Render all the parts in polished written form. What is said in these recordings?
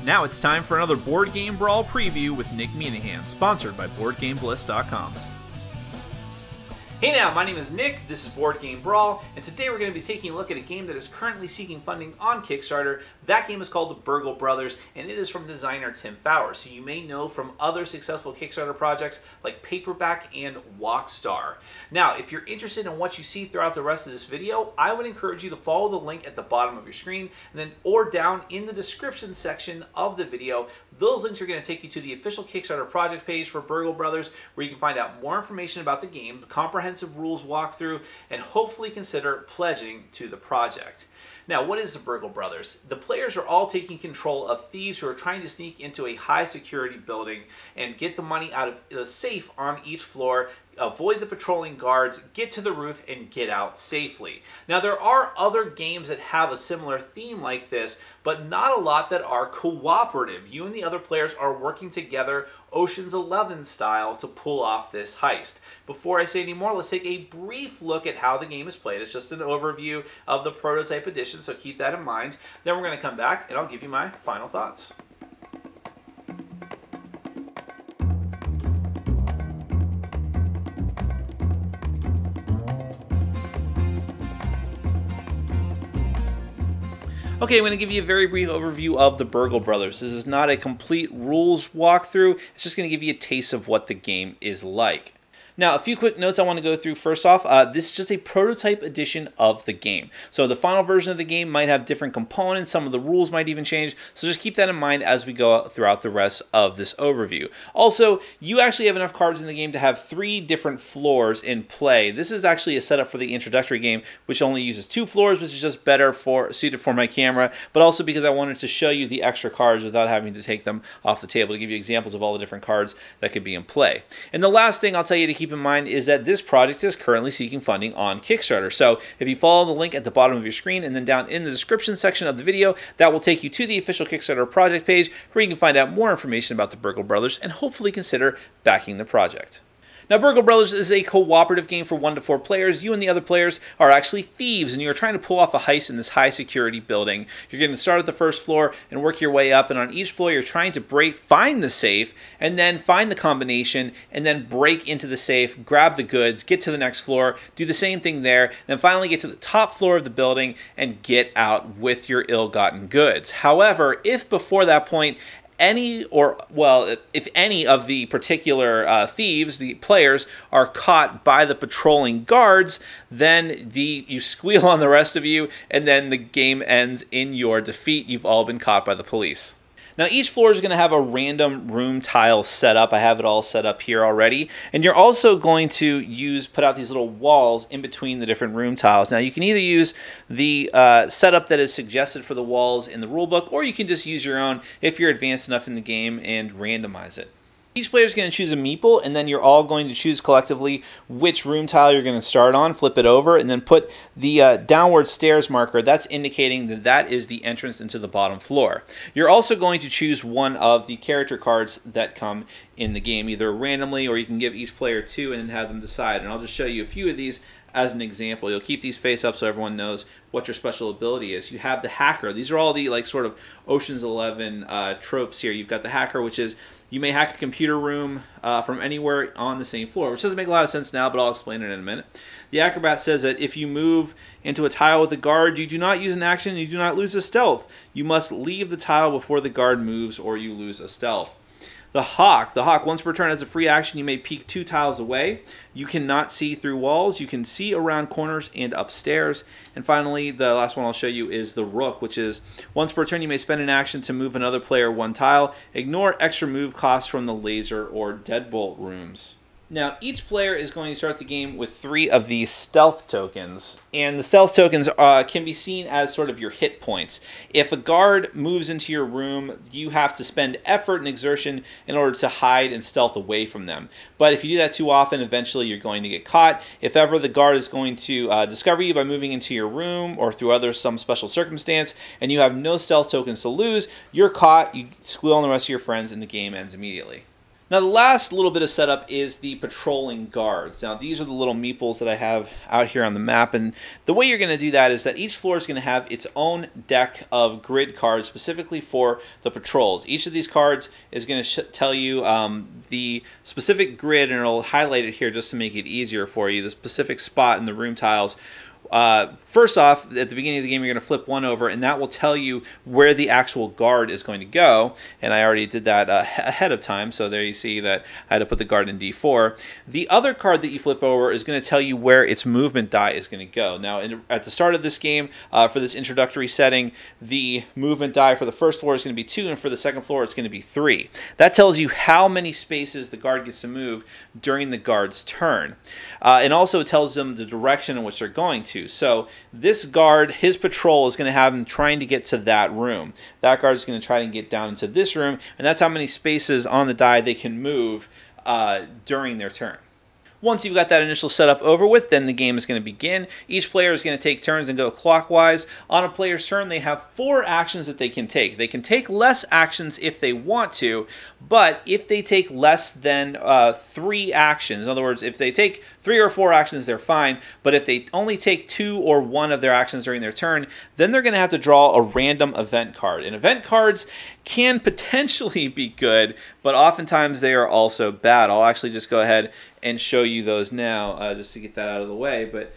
Now it's time for another Board Game Brawl preview with Nick Minahan, sponsored by BoardGameBliss.com. Hey now, my name is Nick, this is Board Game Brawl, and today we're going to be taking a look at a game that is currently seeking funding on Kickstarter. That game is called the Burgle Brothers, and it is from designer Tim Fowers, who you may know from other successful Kickstarter projects like Paperback and Walkstar. Now, if you're interested in what you see throughout the rest of this video, I would encourage you to follow the link at the bottom of your screen, or down in the description section of the video. Those links are going to take you to the official Kickstarter project page for Burgle Brothers, where you can find out more information about the game, comprehensive rules walkthrough, and hopefully consider pledging to the project. Now, what is the Burgle Brothers? The players are all taking control of thieves who are trying to sneak into a high security building and get the money out of the safe on each floor, avoid the patrolling guards, get to the roof, and get out safely. Now, there are other games that have a similar theme like this, but not a lot that are cooperative. You and the other players are working together, Ocean's 11 style, to pull off this heist. Before I say any more, let's take a brief look at how the game is played. It's just an overview of the prototype edition, so keep that in mind. Then we're going to come back and I'll give you my final thoughts. Okay, I'm going to give you a very brief overview of the Burgle Brothers. This is not a complete rules walkthrough. It's just going to give you a taste of what the game is like. Now, a few quick notes I want to go through. First off, this is just a prototype edition of the game. So the final version of the game might have different components. Some of the rules might even change. So just keep that in mind as we go throughout the rest of this overview. Also, you actually have enough cards in the game to have 3 different floors in play. This is actually a setup for the introductory game, which only uses 2 floors, which is just better suited for my camera, but also because I wanted to show you the extra cards without having to take them off the table, to give you examples of all the different cards that could be in play. And the last thing I'll tell you to keep in mind is that this project is currently seeking funding on Kickstarter. So if you follow the link at the bottom of your screen and then down in the description section of the video, that will take you to the official Kickstarter project page, where you can find out more information about the Burgle Brothers and hopefully consider backing the project. Now, Burgle Brothers is a cooperative game for 1 to 4 players. You and the other players are actually thieves, and you're trying to pull off a heist in this high-security building. You're going to start at the first floor and work your way up, and on each floor you're trying to find the safe, and then find the combination, and then break into the safe, grab the goods, get to the next floor, do the same thing there, and then finally get to the top floor of the building and get out with your ill-gotten goods. However, if before that point if any of the particular thieves, the players, are caught by the patrolling guards, then you squeal on the rest of you, and then the game ends in your defeat. You've all been caught by the police. Now, each floor is going to have a random room tile set up. I have it all set up here already. And you're also going to put out these little walls in between the different room tiles. Now, you can either use the setup that is suggested for the walls in the rulebook, or you can just use your own if you're advanced enough in the game and randomize it. Each player is going to choose a meeple, and then you're all going to choose collectively which room tile you're going to start on, flip it over, and then put the downward stairs marker. That's indicating that that is the entrance into the bottom floor. You're also going to choose one of the character cards that come in the game, either randomly, or you can give each player 2 and then have them decide. And I'll just show you a few of these as an example. You'll keep these face up so everyone knows what your special ability is. You have the hacker. These are all the sort of Ocean's 11 tropes here. You've got the hacker, which is you may hack a computer room from anywhere on the same floor, which doesn't make a lot of sense now, but I'll explain it in a minute. The acrobat says that if you move into a tile with a guard, you do not use an action, you do not lose a stealth. You must leave the tile before the guard moves, or you lose a stealth. The Hawk, once per turn, has a free action. You may peek 2 tiles away. You cannot see through walls. You can see around corners and upstairs. And finally, the last one I'll show you is the Rook, which is once per turn you may spend an action to move another player 1 tile. Ignore extra move costs from the laser or deadbolt rooms. Now, each player is going to start the game with 3 of these stealth tokens, and the stealth tokens can be seen as sort of your hit points. If a guard moves into your room, you have to spend effort and exertion in order to hide and stealth away from them. But if you do that too often, eventually you're going to get caught. If ever the guard is going to discover you by moving into your room or through some special circumstance, and you have no stealth tokens to lose, you're caught, you squeal on the rest of your friends, and the game ends immediately. Now, the last little bit of setup is the patrolling guards. Now, these are the little meeples that I have out here on the map, and the way you're going to do that is that each floor is going to have its own deck of grid cards specifically for the patrols. Each of these cards is going to tell you the specific grid, and it'll highlight it here just to make it easier for you, the specific spot in the room tiles. First off, at the beginning of the game, you're going to flip one over, and that will tell you where the actual guard is going to go. And I already did that ahead of time, so there you see that I had to put the guard in D4. The other card that you flip over is going to tell you where its movement die is going to go. Now, at the start of this game, for this introductory setting, the movement die for the first floor is going to be 2, and for the second floor, it's going to be 3. That tells you how many spaces the guard gets to move during the guard's turn. And also, it tells them the direction in which they're going to. So this guard, his patrol is going to have him trying to get to that room. That guard is going to try to get down into this room, and that's how many spaces on the die they can move during their turn. Once you've got that initial setup over with, then the game is going to begin. Each player is going to take turns and go clockwise. On a player's turn, they have 4 actions that they can take. They can take less actions if they want to, but if they take less than 3 actions, in other words, if they take 3 or 4 actions, they're fine, but if they only take 2 or 1 of their actions during their turn, then they're going to have to draw a random event card. And event cards can potentially be good, but oftentimes they are also bad. I'll actually just go ahead and show you those now, just to get that out of the way. But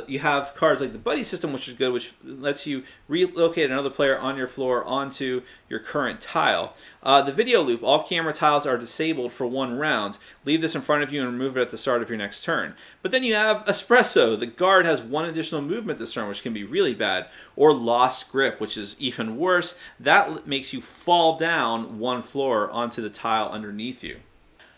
you have cards like the buddy system, which is good, which lets you relocate another player on your floor onto your current tile. The video loop, all camera tiles are disabled for 1 round. Leave this in front of you and remove it at the start of your next turn. But then you have espresso. The guard has 1 additional movement this turn, which can be really bad. Or lost grip, which is even worse. That makes you fall down 1 floor onto the tile underneath you.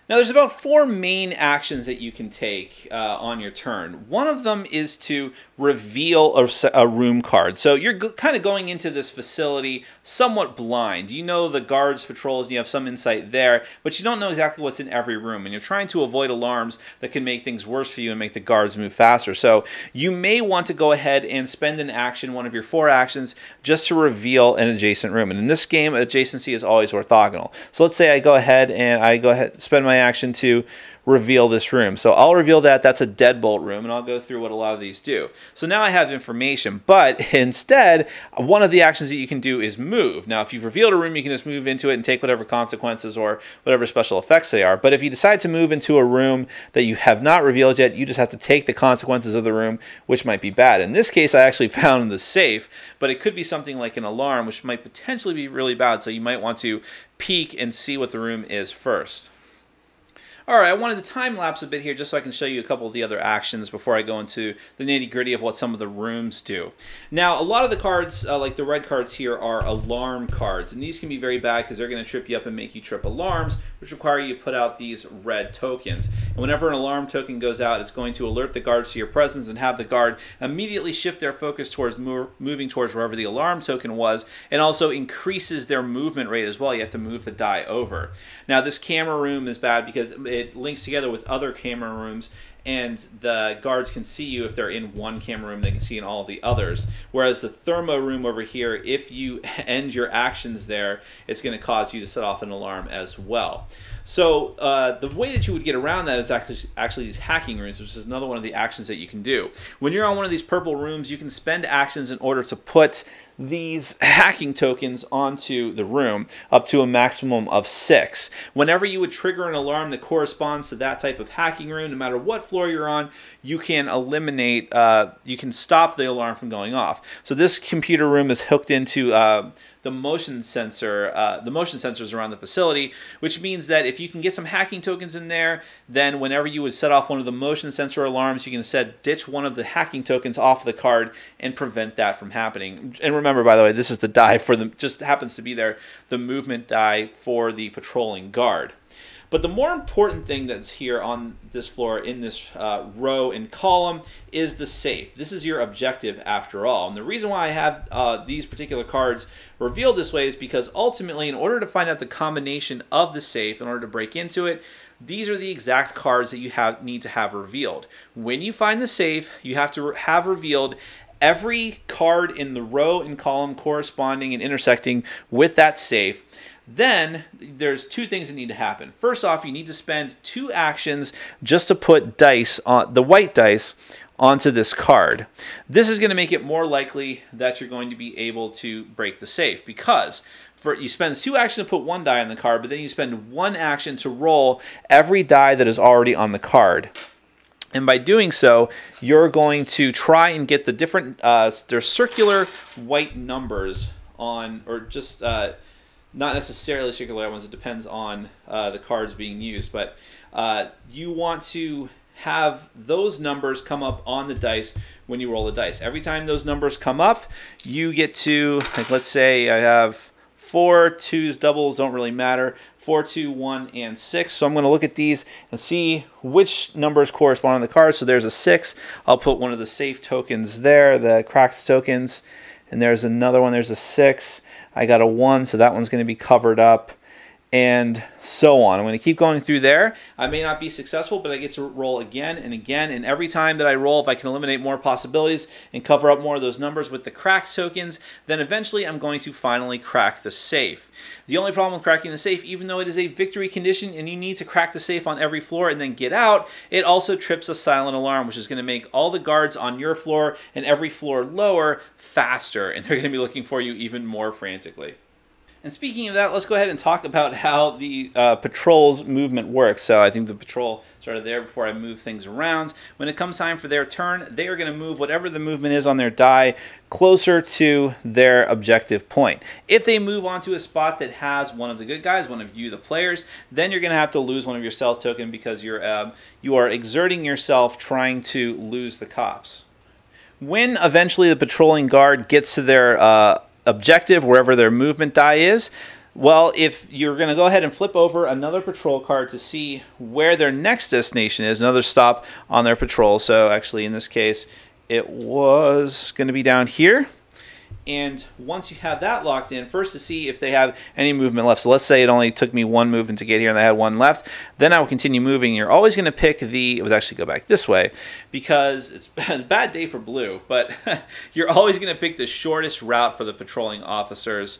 Now, there's about 4 main actions that you can take on your turn. One of them is to reveal a room card. So you're kind of going into this facility somewhat blind. You know the guards, patrols, and you have some insight there, but you don't know exactly what's in every room. And you're trying to avoid alarms that can make things worse for you and make the guards move faster. So you may want to go ahead and spend an action, one of your 4 actions, just to reveal an adjacent room. And in this game, adjacency is always orthogonal. So let's say I go ahead and spend my action to reveal this room. So I'll reveal that. That's a deadbolt room, and I'll go through what a lot of these do. So now I have information, but instead, one of the actions that you can do is move. Now, if you've revealed a room, you can just move into it and take whatever consequences or whatever special effects they are. But if you decide to move into a room that you have not revealed yet, you just have to take the consequences of the room, which might be bad. In this case, I actually found the safe, but it could be something like an alarm, which might potentially be really bad. So you might want to peek and see what the room is first. Alright, I wanted to time lapse a bit here just so I can show you a couple of the other actions before I go into the nitty-gritty of what some of the rooms do. Now, a lot of the cards, like the red cards here, are alarm cards, and these can be very bad because they're going to trip you up and make you trip alarms, which require you to put out these red tokens. And whenever an alarm token goes out, it's going to alert the guards to your presence and have the guard immediately shift their focus towards moving towards wherever the alarm token was, and also increases their movement rate as well. You have to move the die over. Now, this camera room is bad because it links together with other camera rooms, and the guards can see you if they're in one camera room. They can see in all the others. Whereas the thermo room over here, if you end your actions there, it's going to cause you to set off an alarm as well. So the way that you would get around that is actually these hacking rooms, which is another one of the actions that you can do. When you're on one of these purple rooms, you can spend actions in order to put these hacking tokens onto the room up to a maximum of 6. Whenever you would trigger an alarm that corresponds to that type of hacking room, no matter what floor you're on, you can eliminate, you can stop the alarm from going off. So this computer room is hooked into the motion sensor, the motion sensors around the facility, which means that if you can get some hacking tokens in there, then whenever you would set off one of the motion sensor alarms, you can ditch one of the hacking tokens off the card and prevent that from happening. And remember, by the way, this is the die for the, just happens to be there, the movement die for the patrolling guard. But the more important thing that's here on this floor in this row and column is the safe. This is your objective after all. And the reason why I have these particular cards revealed this way is because ultimately, in order to find out the combination of the safe, in order to break into it, these are the exact cards that you need to have revealed. When you find the safe, you have to have revealed every card in the row and column corresponding and intersecting with that safe. Then there's two things that need to happen. First off, you need to spend 2 actions just to put dice on the white dice onto this card. This is going to make it more likely that you're going to be able to break the safe, because you spend 2 actions to put 1 die on the card, but then you spend 1 action to roll every die that is already on the card. And by doing so, you're going to try and get the different, there's circular white numbers on, or just not necessarily circular ones, it depends on the cards being used, but you want to have those numbers come up on the dice when you roll the dice. Every time those numbers come up, you get to, like, let's say I have 4, 2s, doubles don't really matter, 4, 2, 1, and 6. So I'm going to look at these and see which numbers correspond on the card. So there's a 6. I'll put one of the safe tokens there, the cracked tokens. And there's another one, there's a 6. I got a 1, so that one's going to be covered up, and so on. I'm going to keep going through there. I may not be successful, but I get to roll again and again, and every time that I roll, if I can eliminate more possibilities and cover up more of those numbers with the cracked tokens, then eventually I'm going to finally crack the safe. The only problem with cracking the safe, even though it is a victory condition and you need to crack the safe on every floor and then get out, it also trips a silent alarm, which is going to make all the guards on your floor and every floor lower faster, and they're going to be looking for you even more frantically. And speaking of that, let's go ahead and talk about how the patrol's movement works. So I think the patrol started there before I move things around. When it comes time for their turn, they are going to move whatever the movement is on their die closer to their objective point. If they move onto a spot that has one of the good guys, one of you, the players, then you're going to have to lose one of your stealth token, because you are exerting yourself trying to lose the cops. When eventually the patrolling guard gets to their objective, wherever their movement die is, well, if you're going to go ahead and flip over another patrol card to see where their next destination is, another stop on their patrol. So actually in this case it was going to be down here. And once you have that locked in, first to see if they have any movement left. So let's say it only took me 1 movement to get here and I had 1 left. Then I will continue moving. You're always going to pick it would actually go back this way, because it's a bad day for blue, but you're always going to pick the shortest route for the patrolling officers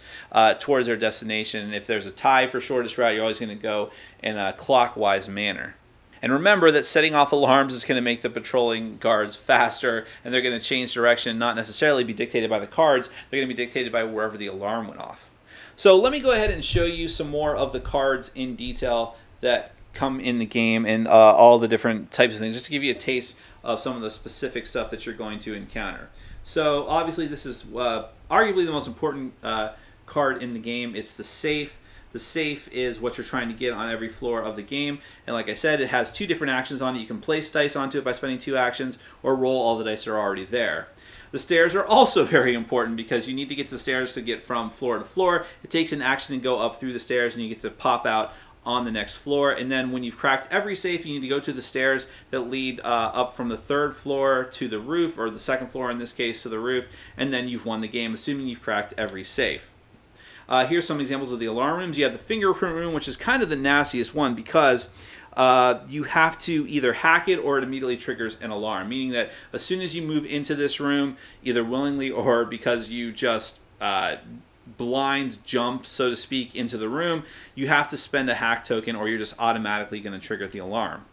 towards their destination. And if there's a tie for shortest route, you're always going to go in a clockwise manner. And remember that setting off alarms is going to make the patrolling guards faster, and they're going to change direction, not necessarily be dictated by the cards. They're going to be dictated by wherever the alarm went off. So let me go ahead and show you some more of the cards in detail that come in the game, and all the different types of things, just to give you a taste of some of the specific stuff that you're going to encounter. So obviously this is arguably the most important card in the game. It's the safe. The safe is what you're trying to get on every floor of the game, and like I said, it has 2 different actions on it. You can place dice onto it by spending 2 actions, or roll all the dice that are already there. The stairs are also very important, because you need to get to the stairs to get from floor to floor. It takes an action to go up through the stairs, and you get to pop out on the next floor. And then when you've cracked every safe, you need to go to the stairs that lead up from the 3rd floor to the roof, or the 2nd floor in this case to the roof, and then you've won the game, assuming you've cracked every safe. Here's some examples of the alarm rooms. You have the fingerprint room, which is kind of the nastiest one, because you have to either hack it or it immediately triggers an alarm, meaning that as soon as you move into this room, either willingly or because you just blind jump, so to speak, into the room, you have to spend a hack token, or you're just automatically going to trigger the alarm.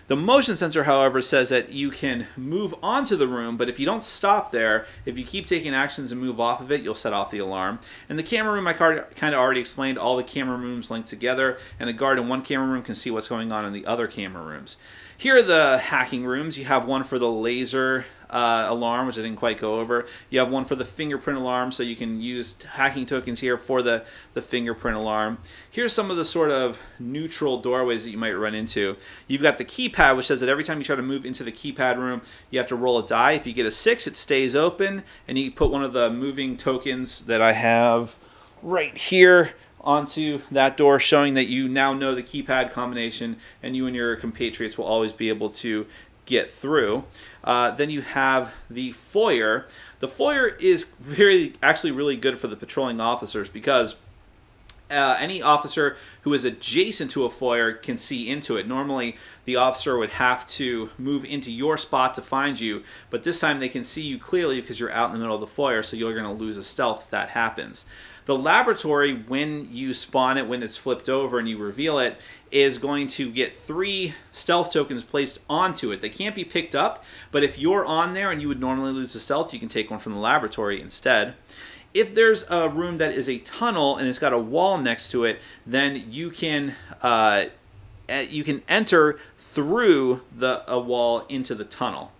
The motion sensor, however, says that you can move onto the room, but if you don't stop there, if you keep taking actions and move off of it, you'll set off the alarm. And the camera room, I kind of already explained. All the camera rooms link together, and a guard in one camera room can see what's going on in the other camera rooms. Here are the hacking rooms. You have one for the laser alarm, which I didn't quite go over. You have one for the fingerprint alarm, so you can use hacking tokens here for the fingerprint alarm. Here's some of the sort of neutral doorways that you might run into. You've got the keypad, which says that every time you try to move into the keypad room, you have to roll a die. If you get a 6, it stays open, and you put one of the moving tokens that I have right here onto that door, showing that you now know the keypad combination, and you and your compatriots will always be able to get through. Then you have the foyer. The foyer is actually really good for the patrolling officers, because any officer who is adjacent to a foyer can see into it. Normally, the officer would have to move into your spot to find you, but this time they can see you clearly because you're out in the middle of the foyer, so you're going to lose a stealth if that happens. The laboratory, when you spawn it, when it's flipped over and you reveal it, is going to get 3 stealth tokens placed onto it. They can't be picked up, but if you're on there and you would normally lose a stealth, you can take one from the laboratory instead. If there's a room that is a tunnel and it's got a wall next to it, then you can enter through a wall into the tunnel.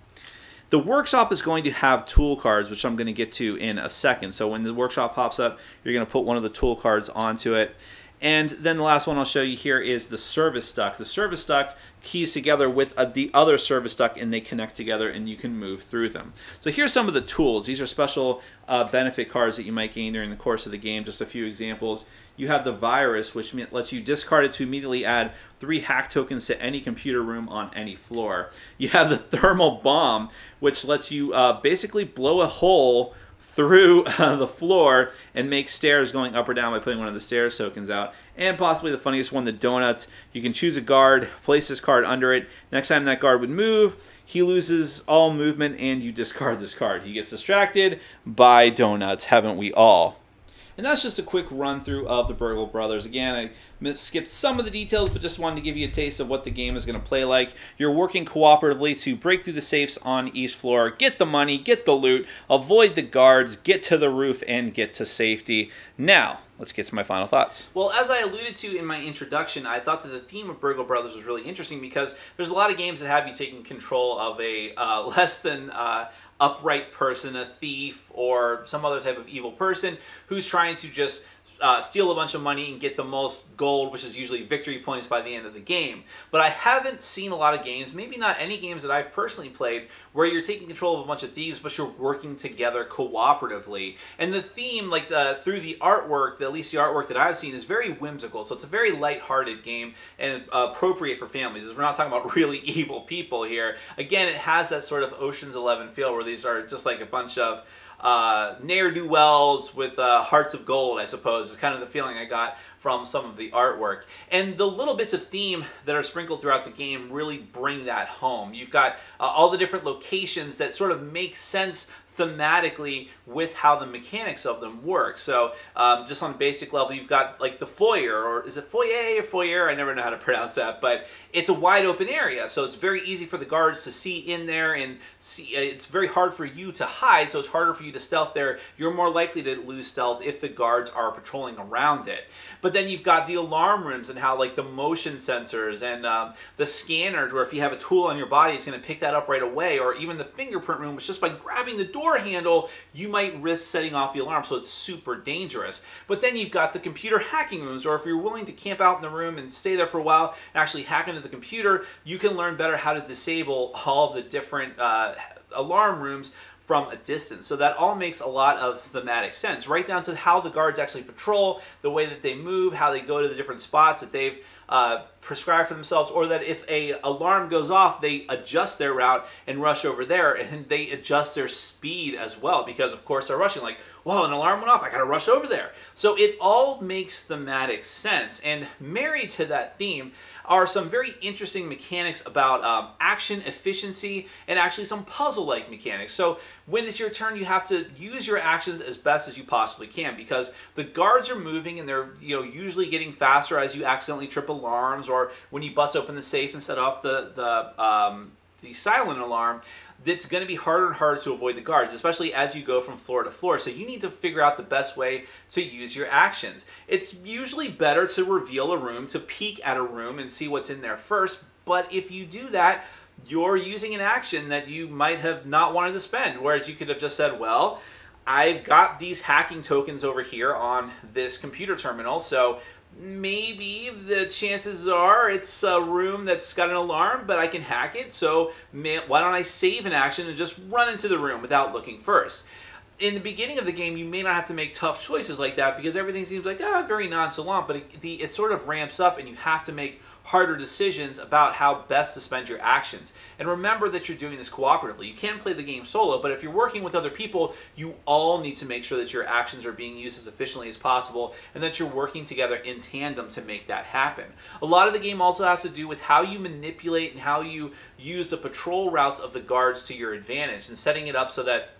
The workshop is going to have tool cards, which I'm going to get to in a second. So when the workshop pops up, you're going to put one of the tool cards onto it. And then the last one I'll show you here is the service duct. The service duct keys together with the other service duct, and they connect together, and you can move through them. So here's some of the tools. These are special benefit cards that you might gain during the course of the game. Just a few examples. You have the virus, which lets you discard it to immediately add 3 hack tokens to any computer room on any floor. You have the thermal bomb, which lets you basically blow a hole through the floor and make stairs going up or down by putting one of the stairs tokens out. And possibly the funniest one, the donuts. You can choose a guard, place this card under it. Next time that guard would move, he loses all movement and you discard this card. He gets distracted by donuts, haven't we all? And that's just a quick run through of the Burgle Brothers. Again, I skipped some of the details, but just wanted to give you a taste of what the game is going to play like. You're working cooperatively to break through the safes on each floor, get the money, get the loot, avoid the guards, get to the roof, and get to safety. Now, let's get to my final thoughts. Well, as I alluded to in my introduction, I thought that the theme of Burgle Brothers was really interesting because there's a lot of games that have you taking control of a less than upright person, a thief, or some other type of evil person who's trying to just steal a bunch of money and get the most gold, which is usually victory points by the end of the game. But I haven't seen a lot of games, maybe not any games that I've personally played, where you're taking control of a bunch of thieves, but you're working together cooperatively. And the theme, like through the artwork, at least the artwork that I've seen, is very whimsical. So it's a very lighthearted game and appropriate for families. We're not talking about really evil people here. Again, it has that sort of Ocean's 11 feel where these are just like a bunch of ne'er-do-wells with hearts of gold, I suppose, is kind of the feeling I got from some of the artwork. And the little bits of theme that are sprinkled throughout the game really bring that home. You've got all the different locations that sort of make sense thematically with how the mechanics of them work. So just on a basic level, you've got like the foyer, or is it foyer or foyer? I never know how to pronounce that, but it's a wide open area, so it's very easy for the guards to see in there and see. It's very hard for you to hide, so it's harder for you to stealth there. You're more likely to lose stealth if the guards are patrolling around it. But then you've got the alarm rooms and how like the motion sensors and the scanners, where if you have a tool on your body, it's going to pick that up right away, or even the fingerprint room, which just by grabbing the door handle, you might risk setting off the alarm, so it's super dangerous. But then you've got the computer hacking rooms, or if you're willing to camp out in the room and stay there for a while and actually hack into the computer, you can learn better how to disable all of the different alarm rooms from a distance. So that all makes a lot of thematic sense, right down to how the guards actually patrol, the way that they move, how they go to the different spots that they've prescribed for themselves, or that if a alarm goes off, they adjust their route and rush over there, and they adjust their speed as well, because of course they're rushing like, whoa, an alarm went off, I gotta rush over there. So it all makes thematic sense, and married to that theme are some very interesting mechanics about action efficiency and actually some puzzle-like mechanics. So when it's your turn, you have to use your actions as best as you possibly can, because the guards are moving and they're usually getting faster as you accidentally trip alarms, or when you bust open the safe and set off the silent alarm. It's going to be harder and harder to avoid the guards, especially as you go from floor to floor. So you need to figure out the best way to use your actions. It's usually better to reveal a room, to peek at a room and see what's in there first. But if you do that, you're using an action that you might have not wanted to spend. Whereas you could have just said, well, I've got these hacking tokens over here on this computer terminal, so maybe the chances are it's a room that's got an alarm, but I can hack it, so why don't I save an action and just run into the room without looking first? In the beginning of the game, you may not have to make tough choices like that because everything seems like, very nonchalant, but it sort of ramps up and you have to make harder decisions about how best to spend your actions. And remember that you're doing this cooperatively. You can play the game solo, but if you're working with other people, you all need to make sure that your actions are being used as efficiently as possible and that you're working together in tandem to make that happen. A lot of the game also has to do with how you manipulate and how you use the patrol routes of the guards to your advantage and setting it up so that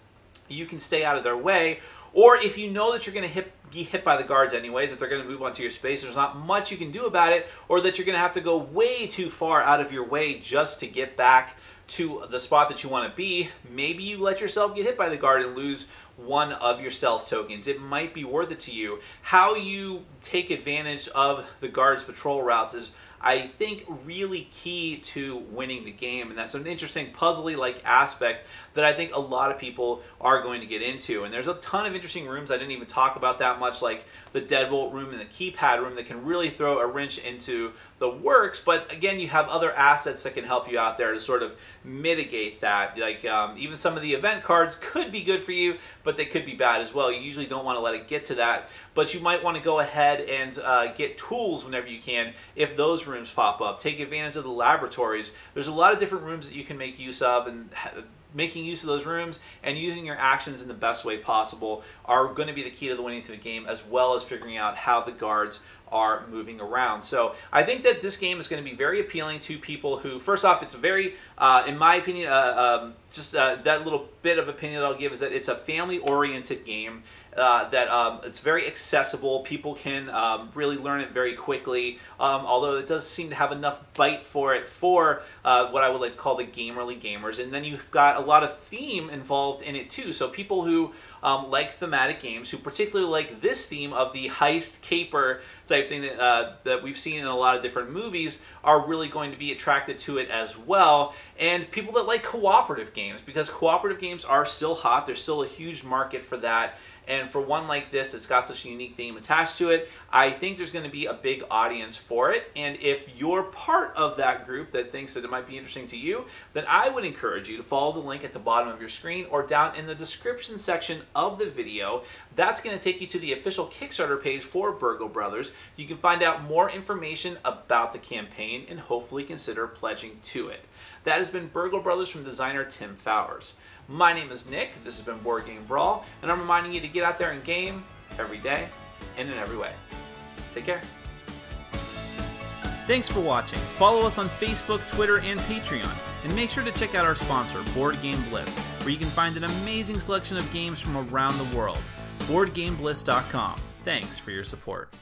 you can stay out of their way. Or if you know that you're going to get hit by the guards anyways, that they're going to move onto your space, there's not much you can do about it, or that you're going to have to go way too far out of your way just to get back to the spot that you want to be, maybe you let yourself get hit by the guard and lose one of your stealth tokens. It might be worth it to you. How you take advantage of the guard's patrol routes is, I think, really key to winning the game, and that's an interesting puzzly-like aspect that I think a lot of people are going to get into. And there's a ton of interesting rooms I didn't even talk about that much, like the deadbolt room and the keypad room, that can really throw a wrench into the works. But again, you have other assets that can help you out there to sort of mitigate that. Like even some of the event cards could be good for you, but they could be bad as well. You usually don't want to let it get to that, but you might want to go ahead and get tools whenever you can if those rooms pop up. Take advantage of the laboratories. There's a lot of different rooms that you can make use of, and making use of those rooms and using your actions in the best way possible are going to be the key to the winning to the game, as well as figuring out how the guards are moving around. So I think that this game is going to be very appealing to people who, first off, it's a very, in my opinion, that little bit of opinion that I'll give is that it's a family-oriented game. It's very accessible. People can really learn it very quickly, although it does seem to have enough bite for it for what I would like to call the gamerly gamers. And then you've got a lot of theme involved in it too. So people who like thematic games, who particularly like this theme of the heist caper type thing that we've seen in a lot of different movies, are really going to be attracted to it as well. And people that like cooperative games, because cooperative games are still hot. There's still a huge market for that. And for one like this, it's got such a unique theme attached to it, I think there's going to be a big audience for it. And if you're part of that group that thinks that it might be interesting to you, then I would encourage you to follow the link at the bottom of your screen or down in the description section of the video. That's going to take you to the official Kickstarter page for Burgle Brothers. You can find out more information about the campaign and hopefully consider pledging to it. That has been Burgle Brothers from designer Tim Fowers. My name is Nick, this has been Board Game Brawl, and I'm reminding you to get out there and game every day and in every way. Take care. Thanks for watching. Follow us on Facebook, Twitter, and Patreon. And make sure to check out our sponsor, Board Game Bliss, where you can find an amazing selection of games from around the world. BoardGameBliss.com. Thanks for your support.